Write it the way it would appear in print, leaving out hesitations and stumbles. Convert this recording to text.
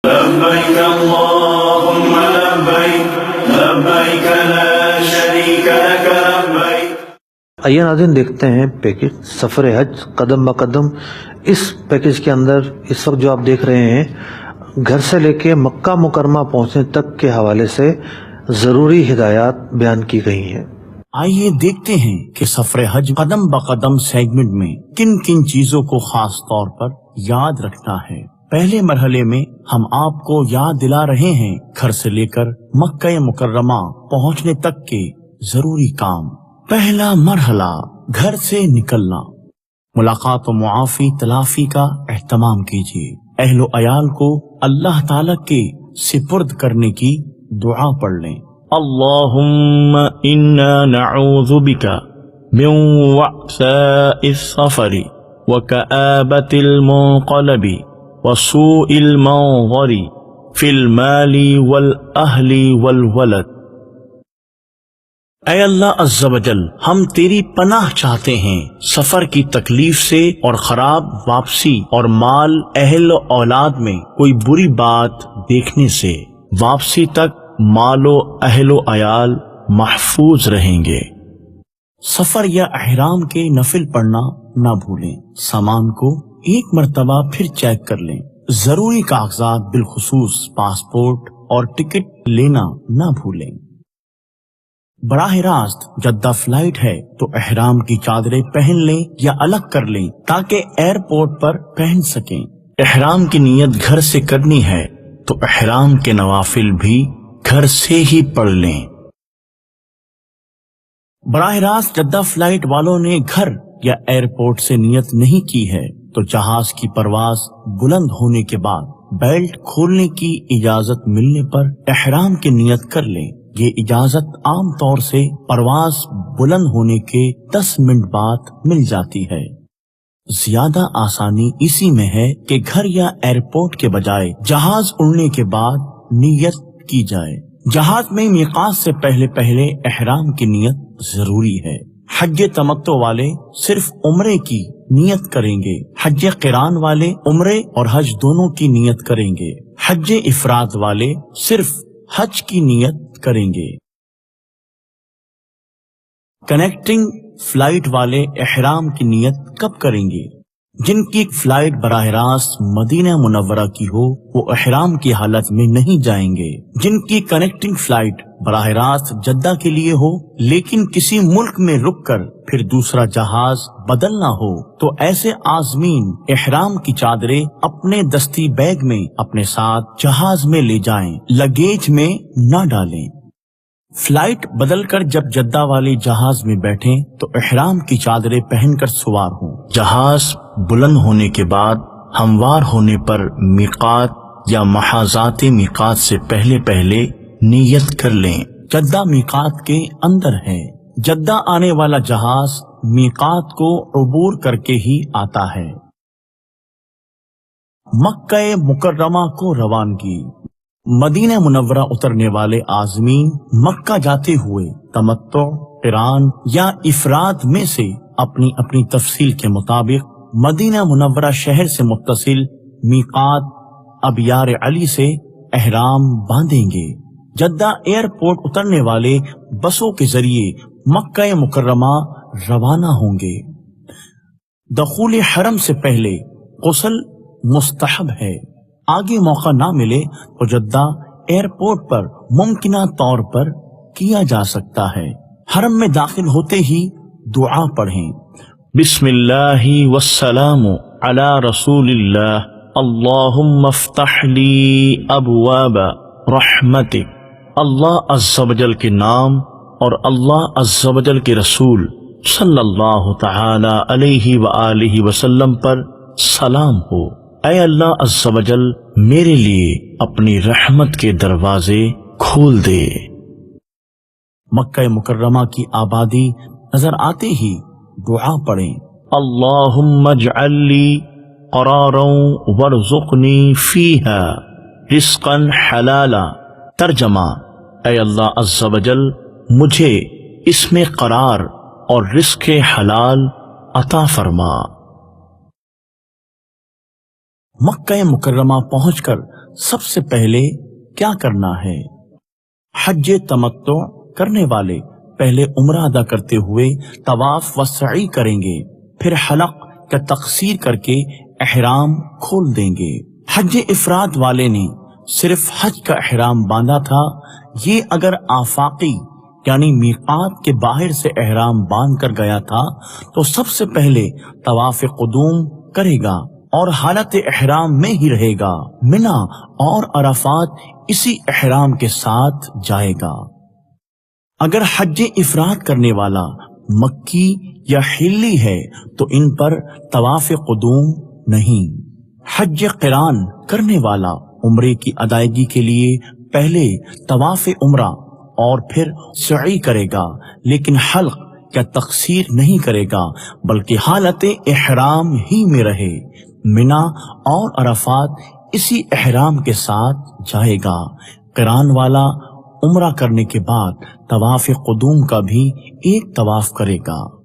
لبيك اللهم لبيك لبيك لا شريك لك لبيك۔ آئیے ناظرین دیکھتے ہیں پیکج سفر حج قدم بقدم۔ اس پیکج کے اندر اس وقت جو آپ دیکھ رہے ہیں گھر سے لے کے مکہ مکرمہ پہنچنے تک کے حوالے سے ضروری ہدایات بیان کی گئی ہیں۔ آئیے دیکھتے ہیں کہ سفر حج قدم بقدم سیگمنٹ میں کن کن چیزوں کو خاص طور پر یاد رکھنا ہے۔ پہلے مرحلے میں ہم آپ کو یاد دلا رہے ہیں گھر سے لے کر مکہ مکرمہ پہنچنے تک کے ضروری کام۔ پہلا مرحلہ گھر سے نکلنا۔ ملاقات و معافی تلافی کا اہتمام کیجیے۔ اہل و عیال کو اللہ تعالی کے سپرد کرنے کی دعا پڑھ لیں۔ اللہم انا نعوذ بک من وعثاء السفر وکآبۃ المنقلب وسوء المنظر فی المال والاہل والولد۔ اے اللہ عز و جل، ہم تیری پناہ چاہتے ہیں سفر کی تکلیف سے اور خراب واپسی اور مال اہل و اولاد میں کوئی بری بات دیکھنے سے۔ واپسی تک مال و اہل و عیال محفوظ رہیں گے۔ سفر یا احرام کے نفل پڑھنا نہ بھولیں۔ سامان کو ایک مرتبہ پھر چیک کر لیں۔ ضروری کاغذات بالخصوص پاسپورٹ اور ٹکٹ لینا نہ بھولیں۔ براہ راست جدہ فلائٹ ہے تو احرام کی چادریں پہن لیں یا الگ کر لیں تاکہ ایئرپورٹ پر پہن سکیں۔ احرام کی نیت گھر سے کرنی ہے تو احرام کے نوافل بھی گھر سے ہی پڑھ لیں۔ براہ راست جدہ فلائٹ والوں نے گھر یا ایئرپورٹ سے نیت نہیں کی ہے تو جہاز کی پرواز بلند ہونے کے بعد بیلٹ کھولنے کی اجازت ملنے پر احرام کی نیت کر لیں۔ یہ اجازت عام طور سے پرواز بلند ہونے کے 10 منٹ بعد مل جاتی ہے۔ زیادہ آسانی اسی میں ہے کہ گھر یا ایئرپورٹ کے بجائے جہاز اڑنے کے بعد نیت کی جائے۔ جہاز میں میقات سے پہلے احرام کی نیت ضروری ہے۔ حج تمتع والے صرف عمرے کی نیت کریں گے۔ حج قران والے عمرے اور حج دونوں کی نیت کریں گے۔ حج افراد والے صرف حج کی نیت کریں گے۔ کنیکٹنگ فلائٹ والے احرام کی نیت کب کریں گے؟ جن کی فلائٹ براہ راست مدینہ منورہ کی ہو وہ احرام کی حالت میں نہیں جائیں گے۔ جن کی کنیکٹنگ فلائٹ براہ راست جدہ کے لیے ہو لیکن کسی ملک میں رک کر پھر دوسرا جہاز بدلنا ہو تو ایسے عازمین احرام کی چادریں اپنے دستی بیگ میں اپنے ساتھ جہاز میں لے جائیں، لگیج میں نہ ڈالیں۔ فلائٹ بدل کر جب جدہ والی جہاز میں بیٹھیں تو احرام کی چادریں پہن کر سوار ہوں۔ جہاز بلند ہونے کے بعد ہموار ہونے پر میقات یا محاذات میقات سے پہلے نیت کر لیں۔ جدہ میقات کے اندر ہے۔ جدہ آنے والا جہاز میقات کو عبور کر کے ہی آتا ہے۔ مکہ مکرمہ کو روانگی۔ مدینہ منورہ اترنے والے عازمین مکہ جاتے ہوئے تمتع، قران یا افراد میں سے اپنی اپنی تفصیل کے مطابق مدینہ منورہ شہر سے متصل میقات ابیار علی سے احرام باندھیں گے۔ جدہ ایئرپورٹ اترنے والے بسوں کے ذریعے مکہ مکرمہ روانہ ہوں گے۔ دخول حرم سے پہلے غسل مستحب ہے۔ آگے موقع نہ ملے تو جدہ ایئرپورٹ پر ممکنہ طور پر کیا جا سکتا ہے۔ حرم میں داخل ہوتے ہی دعا پڑھیں۔ بسم اللہ والسلام علی رسول اللہ، اللہم افتح لی ابواب رحمتک۔ اللہ عز و جل کے نام اور اللہ عز و جل کے رسول صلی اللہ تعالی علیہ وآلہ وسلم پر سلام ہو۔ اے اللہ عز و جل میرے لیے اپنی رحمت کے دروازے کھول دے۔ مکہ مکرمہ کی آبادی نظر آتے ہی دعا پڑھیں۔ اللہم اجعل لی قرارا وارزقنی فیہا رزقا حلالا۔ ترجمہ: اے اللہ عز و جل مجھے اس میں قرار اور رزق حلال عطا فرما۔ مکہ مکرمہ پہنچ کر سب سے پہلے کیا کرنا ہے؟ حج تمتع کرنے والے پہلے عمرہ ادا کرتے ہوئے طواف و سعی کریں گے، پھر حلق یا تقصیر کر کے احرام کھول دیں گے۔ حج افراد والے نے صرف حج کا احرام باندھا تھا، یہ اگر آفاقی یعنی میقات کے باہر سے احرام باندھ کر گیا تھا تو سب سے پہلے طواف قدوم کرے گا اور حالت احرام میں ہی رہے گا۔ منا اور عرفات اسی احرام کے ساتھ جائے گا۔ اگر حج افراد کرنے والا مکی یا حلی ہے تو ان پر طواف قدوم نہیں۔ حج قران کرنے والا عمرے کی ادائیگی کے لیے پہلے طواف عمرہ اور پھر سعی کرے گا، لیکن حلق یا تقصیر نہیں کرے گا بلکہ حالت احرام ہی میں رہے۔ منا اور عرفات اسی احرام کے ساتھ جائے گا۔ قران والا عمرہ کرنے کے بعد طواف قدوم کا بھی ایک طواف کرے گا۔